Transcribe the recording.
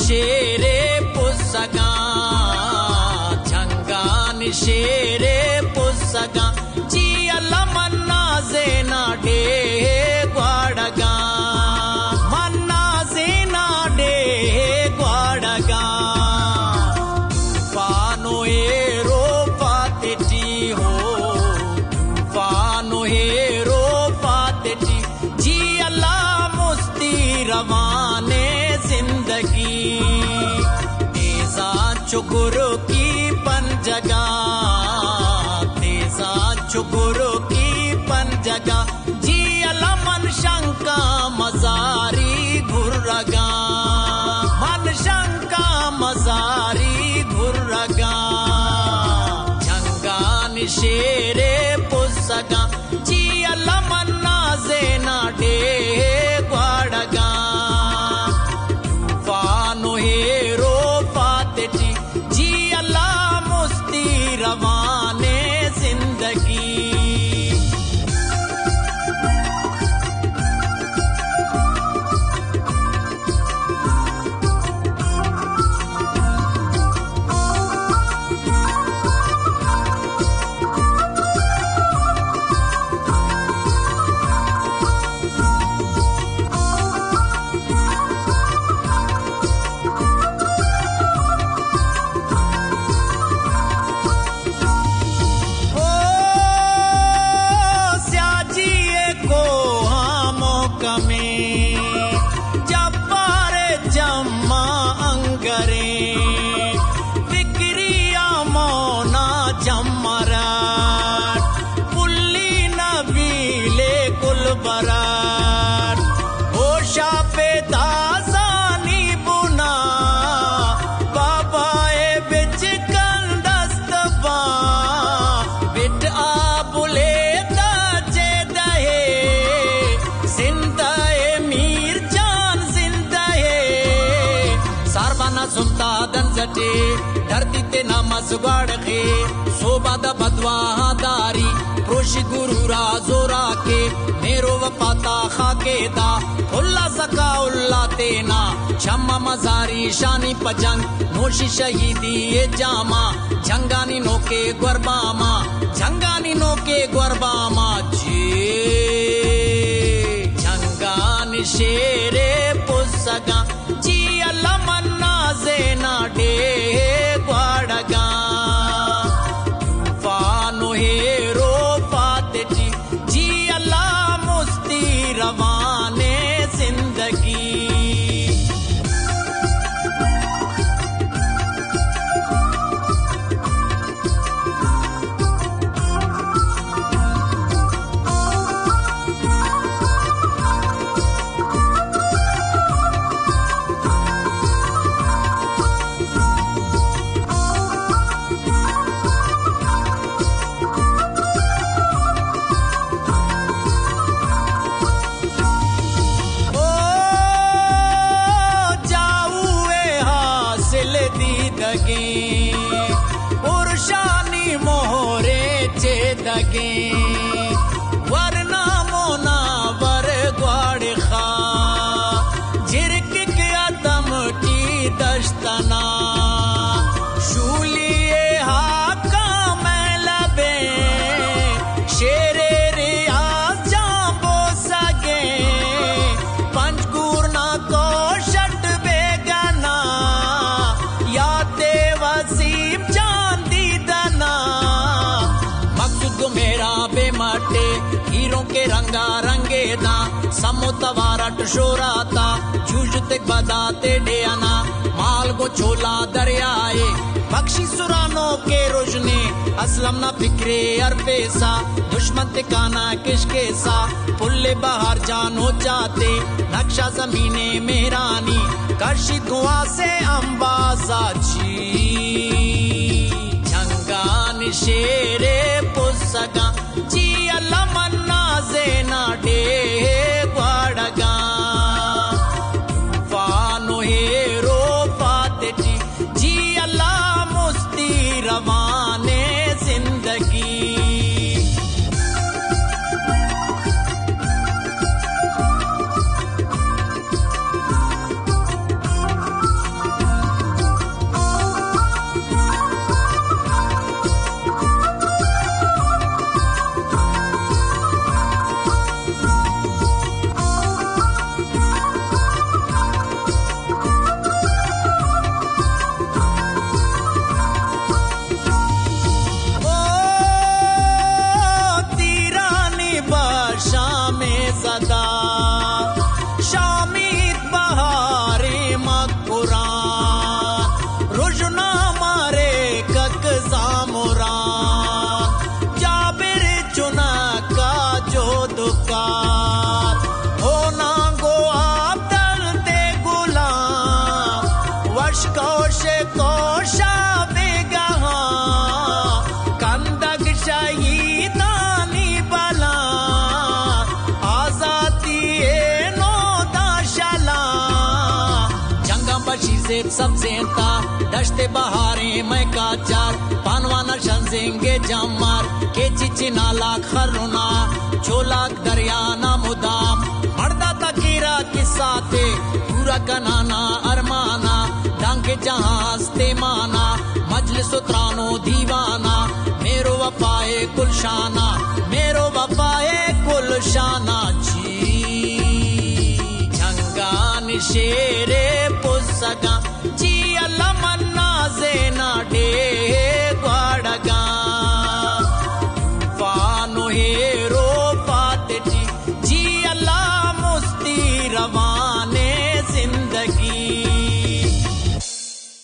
शेरे पुसगा झंगान शेरे पुसगा जी अल्लाह मन्ना जेना day ग्वाड़गा मन्ना जेना day ग्वाड़गा फानो हेरो फातेटी हो फानो हेरो फातेटी जी अल्लाह मुस्ती रवाने जिंदगी तेजा चुगुरु की पंजगा तेजा चुगुरु की पंजगा जी अल्लाह मन शंका मजारी घुर्रगा मन शंका मजारी घुर्रगा झंगान शेरे पुसगा जी अल्लाह मन्ना जेना डे ग्वाड़गा फानो हेरो फातेटी जी अल्लाह मुस्ती रवाने जिंदगी धरती ते नामस गड़के सोबाद बदवाहा दारी प्रोशी गुरु राजोरा के मेरो वपाता खाके दा उल्ला सका उल्ला तेना शम्मा मजारी शानी पजंग नोशी शहीदी ये जामा झंगानी नोके ग्वरबामा झंगानी नोके ग्वरबामा जी झंगान शेरे पुसगा जी अल्लाह मन्ना जेना डे ग्वाड़गा फानो हेरो फातेटी जी अल्लाह मुस्ती रवाने जिंदगी पुरुषानी मोहरे चेदगे वरना मोना वर ग्वाड़ खा झिरक के अदम की दश्तना शूलिए हाका मैं लबे शेरे रियाज जाबो सगे पंचगूरना को शट बेगना या वसीम चांदी दना मकसूद मेरा बेमटे हीरों के रंगा रंगे दा समोतवारट शोराता जूझते बदाते डेना माल को छोला दरियाए बख्शी सुरानों के रोशनी असलम ना फिक्रे अरफेसा दुश्मन तिकाना किसके सा पुल्ले बाहर जानो जाते नक्शा जमीने मेरानी करशी धुआ से अंबाजा जी झंगान शेरे पुसगा जी अल्लाह मन्ना जेना डे ग्वाड़गा फानो हेरो फातेटी जी अल्लाह मुस्ती रवाने जिंदगी कोश कोशा बेगहा कंदक शहीदानी बला आजादी नो दाशला जंगा बशीर से सब जेता दश्ते बहारे मैं काचार पानवाना शंजेंगे जमार के चिचिना लाख खरुना चोलाक दरियाना मुदाम मर्दा तकीरा किस्साते पूरा कनाना अरमाना डांके जहाज ते माना मजलिस उतरानो दीवाना मेरो वफाए गुलशाना मेरो वफाए गुलशाना जी झंगान शेरे पुसगा जी